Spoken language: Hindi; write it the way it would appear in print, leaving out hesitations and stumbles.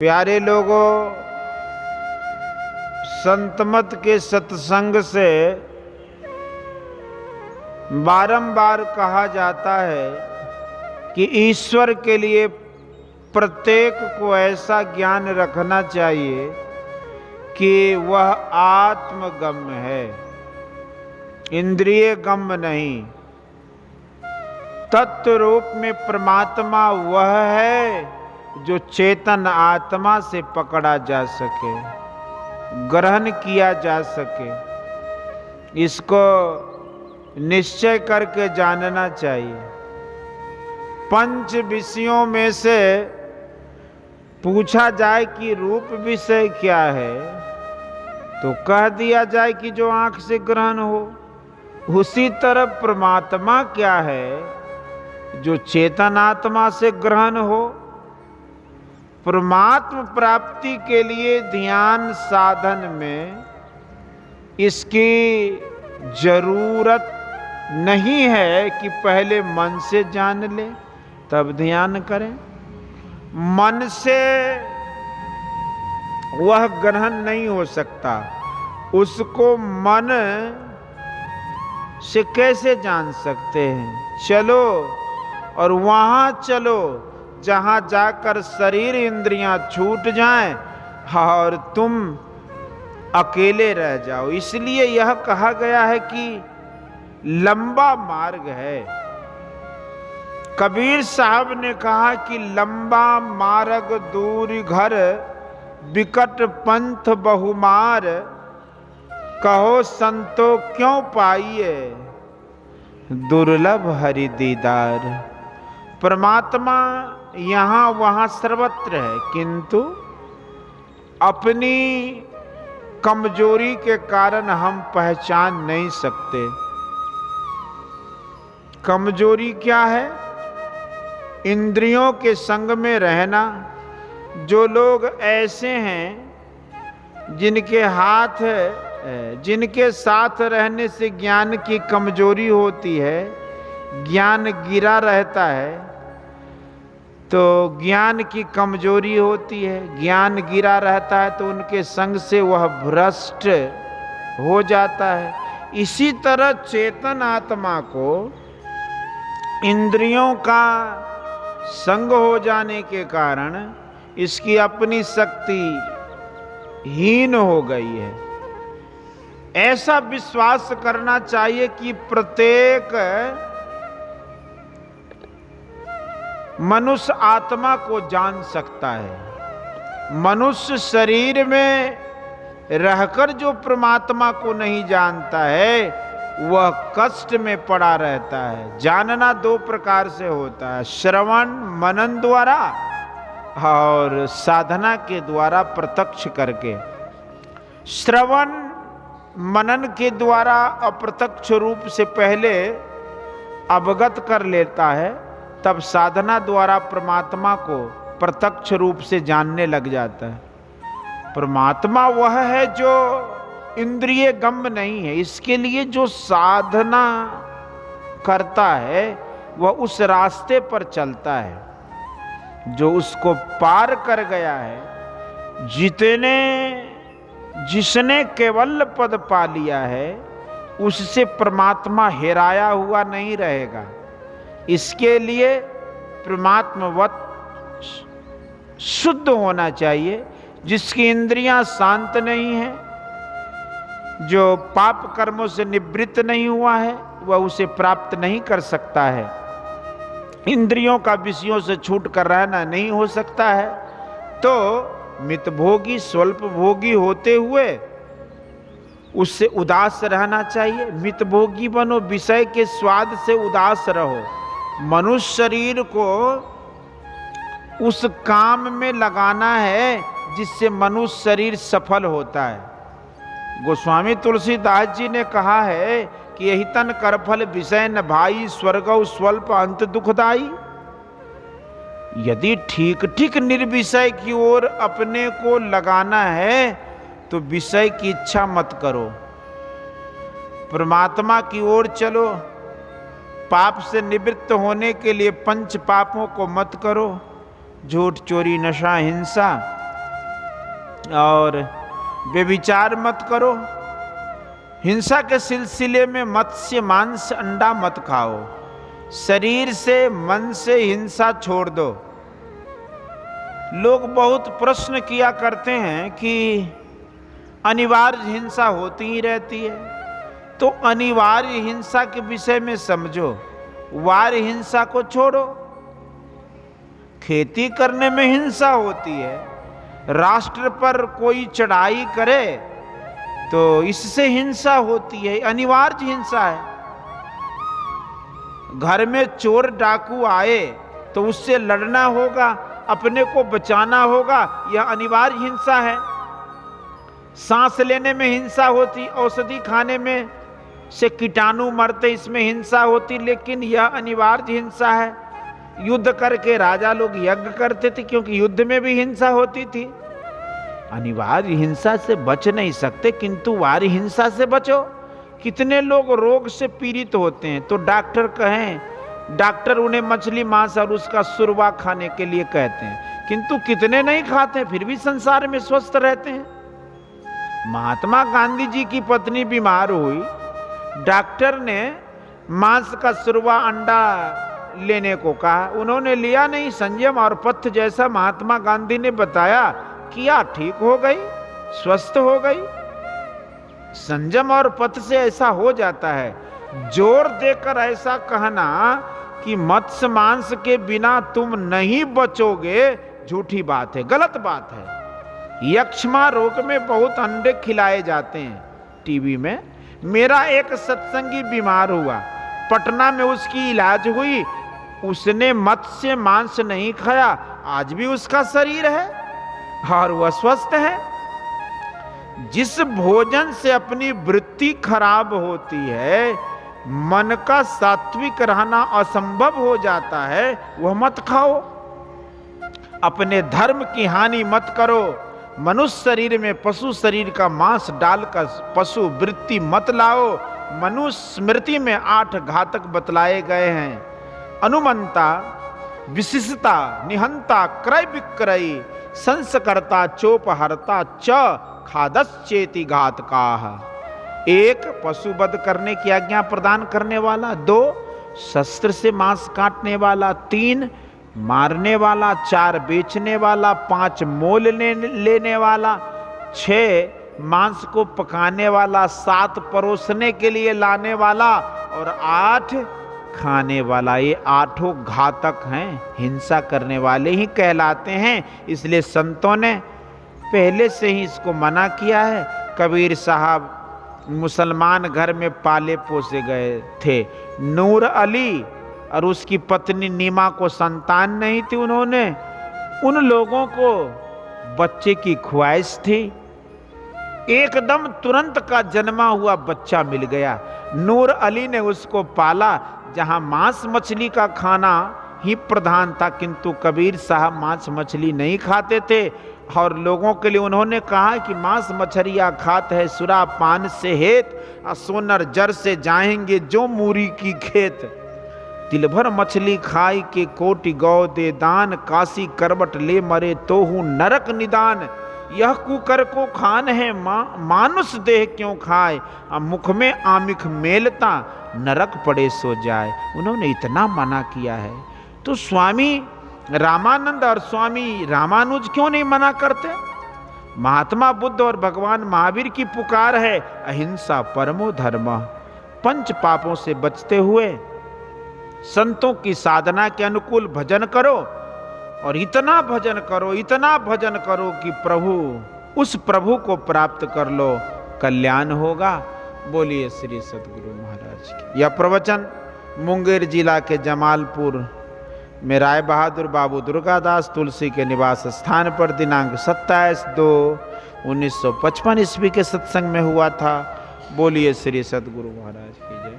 प्यारे लोगों, संतमत के सत्संग से बारंबार कहा जाता है कि ईश्वर के लिए प्रत्येक को ऐसा ज्ञान रखना चाहिए कि वह आत्मगम्य है, इंद्रिय गम्य नहीं। तत्व रूप में परमात्मा वह है जो चेतन आत्मा से पकड़ा जा सके, ग्रहण किया जा सके। इसको निश्चय करके जानना चाहिए। पंच विषयों में से पूछा जाए कि रूप विषय क्या है, तो कह दिया जाए कि जो आंख से ग्रहण हो। उसी तरह परमात्मा क्या है, जो चेतन आत्मा से ग्रहण हो। परमात्म प्राप्ति के लिए ध्यान साधन में इसकी जरूरत नहीं है कि पहले मन से जान ले तब ध्यान करें। मन से वह ग्रहण नहीं हो सकता। उसको मन से कैसे जान सकते हैं? चलो और वहां चलो जहां जाकर शरीर इंद्रियां छूट जाएं और तुम अकेले रह जाओ। इसलिए यह कहा गया है कि लंबा मार्ग है। कबीर साहब ने कहा कि लंबा मार्ग दूर घर, बिकट पंथ बहुमार, कहो संतो क्यों पाइए, दुर्लभ हरि दीदार। परमात्मा यहाँ वहाँ सर्वत्र है, किंतु अपनी कमजोरी के कारण हम पहचान नहीं सकते। कमजोरी क्या है? इंद्रियों के संग में रहना। जो लोग ऐसे हैं जिनके साथ रहने से ज्ञान की कमजोरी होती है, ज्ञान गिरा रहता है, तो ज्ञान की कमजोरी होती है, ज्ञान गिरा रहता है तो उनके संग से वह भ्रष्ट हो जाता है। इसी तरह चेतन आत्मा को इंद्रियों का संग हो जाने के कारण इसकी अपनी शक्ति हीन हो गई है। ऐसा विश्वास करना चाहिए कि प्रत्येक मनुष्य आत्मा को जान सकता है। मनुष्य शरीर में रहकर जो परमात्मा को नहीं जानता है, वह कष्ट में पड़ा रहता है। जानना दो प्रकार से होता है, श्रवण मनन द्वारा और साधना के द्वारा प्रत्यक्ष करके। श्रवण मनन के द्वारा अप्रत्यक्ष रूप से पहले अवगत कर लेता है, तब साधना द्वारा परमात्मा को प्रत्यक्ष रूप से जानने लग जाता है। परमात्मा वह है जो इंद्रिय गम्य नहीं है। इसके लिए जो साधना करता है वह उस रास्ते पर चलता है जो उसको पार कर गया है। जिसने केवल पद पा लिया है, उससे परमात्मा हेराया हुआ नहीं रहेगा। इसके लिए परमात्मवत शुद्ध होना चाहिए। जिसकी इंद्रियां शांत नहीं है, जो पाप कर्मों से निवृत्त नहीं हुआ है, वह उसे प्राप्त नहीं कर सकता है। इंद्रियों का विषयों से छूट कर रहना नहीं हो सकता है। तो मितभोगी स्वल्प भोगी होते हुए उससे उदास रहना चाहिए। मितभोगी बनो, विषय के स्वाद से उदास रहो। मनुष्य शरीर को उस काम में लगाना है जिससे मनुष्य शरीर सफल होता है। गोस्वामी तुलसीदास जी ने कहा है कि यही तन कर फल विषय न भाई, स्वर्गौ स्वल्प अंत दुखदाई। यदि ठीक ठीक निर्विषय की ओर अपने को लगाना है तो विषय की इच्छा मत करो, परमात्मा की ओर चलो। पाप से निवृत्त होने के लिए पंच पापों को मत करो, झूठ चोरी नशा हिंसा और व्यभिचार मत करो। हिंसा के सिलसिले में मत्स्य मांस अंडा मत खाओ। शरीर से मन से हिंसा छोड़ दो। लोग बहुत प्रश्न किया करते हैं कि अनिवार्य हिंसा होती ही रहती है, तो अनिवार्य हिंसा के विषय में समझो, वार्य हिंसा को छोड़ो। खेती करने में हिंसा होती है, राष्ट्र पर कोई चढ़ाई करे तो इससे हिंसा होती है, अनिवार्य हिंसा है। घर में चोर डाकू आए तो उससे लड़ना होगा, अपने को बचाना होगा, यह अनिवार्य हिंसा है। सांस लेने में हिंसा होती, औषधि खाने में से कीटाणु मरते, इसमें हिंसा होती, लेकिन यह अनिवार्य हिंसा है। युद्ध करके राजा लोग यज्ञ करते थे क्योंकि युद्ध में भी हिंसा होती थी। अनिवार्य हिंसा से बच नहीं सकते, किंतु वार्य हिंसा से बचो। कितने लोग रोग से पीड़ित होते हैं तो डॉक्टर कहें, डॉक्टर उन्हें मछली मांस और उसका सुरवा खाने के लिए कहते हैं, किंतु कितने नहीं खाते फिर भी संसार में स्वस्थ रहते हैं। महात्मा गांधी जी की पत्नी बीमार हुई, डॉक्टर ने मांस का सुरवा अंडा लेने को कहा, उन्होंने लिया नहीं। संयम और पथ्य जैसा महात्मा गांधी ने बताया, किया, ठीक हो गई, स्वस्थ हो गई। संयम और पथ से ऐसा हो जाता है। जोर देकर ऐसा कहना कि मत्स्य मांस के बिना तुम नहीं बचोगे, झूठी बात है, गलत बात है। यक्ष्मा रोग में बहुत अंडे खिलाए जाते हैं टीवी में। मेरा एक सत्संगी बीमार हुआ, पटना में उसकी इलाज हुई, उसने मत्स्य मांस नहीं खाया, आज भी उसका शरीर है और वह स्वस्थ है। जिस भोजन से अपनी वृत्ति खराब होती है, मन का सात्विक रहना असंभव हो जाता है, वह मत खाओ। अपने धर्म की हानि मत करो। मनुष्य शरीर में पशु शरीर का मांस डालकर पशु वृत्ति मत लाओ। मनुष्य स्मृति में 8 घातक बतलाए गए हैं: अनुमंता, विशिष्टता, निहंता, क्रय विक्रय, संस्कर्ता, चोपहर्ता, च खादश्चेति घातकाः। 1 पशु वध करने की आज्ञा प्रदान करने वाला, 2 शस्त्र से मांस काटने वाला, 3 मारने वाला, 4 बेचने वाला, 5 मोल लेने वाला, 6 मांस को पकाने वाला, 7 परोसने के लिए लाने वाला और 8 खाने वाला। ये 8 घातक हैं, हिंसा करने वाले ही कहलाते हैं। इसलिए संतों ने पहले से ही इसको मना किया है। कबीर साहब मुसलमान घर में पाले पोसे गए थे। नूर अली और उसकी पत्नी नीमा को संतान नहीं थी, उन्होंने उन लोगों को बच्चे की ख्वाहिश थी, एकदम तुरंत का जन्मा हुआ बच्चा मिल गया। नूर अली ने उसको पाला, जहां मांस मछली का खाना ही प्रधान था, किंतु कबीर साहब मांस मछली नहीं खाते थे और लोगों के लिए उन्होंने कहा कि मांस मछलियाँ खात है सुरा पान से हेत, सोनर जर से जाएंगे जो मूरी की खेत। तिल भर मछली खाई के कोटि गौ दे दान, काशी करवट ले मरे तो हूँ नरक निदान। यह कुकर को खान है मानुष देह क्यों खाए, मुख में आमिख मेलता नरक पड़े सो जाए। उन्होंने इतना मना किया है, तो स्वामी रामानंद और स्वामी रामानुज क्यों नहीं मना करते? महात्मा बुद्ध और भगवान महावीर की पुकार है, अहिंसा परमो धर्म। 5 पापों से बचते हुए संतों की साधना के अनुकूल भजन करो और इतना भजन करो, इतना भजन करो कि उस प्रभु को प्राप्त कर लो, कल्याण होगा। बोलिए श्री सद्गुरु महाराज की। यह प्रवचन मुंगेर जिला के जमालपुर में राय बहादुर बाबू दुर्गादास तुलसी के निवास स्थान पर दिनांक 27/2/1955 ईस्वी के सत्संग में हुआ था। बोलिए श्री सद्गुरु महाराज की जय।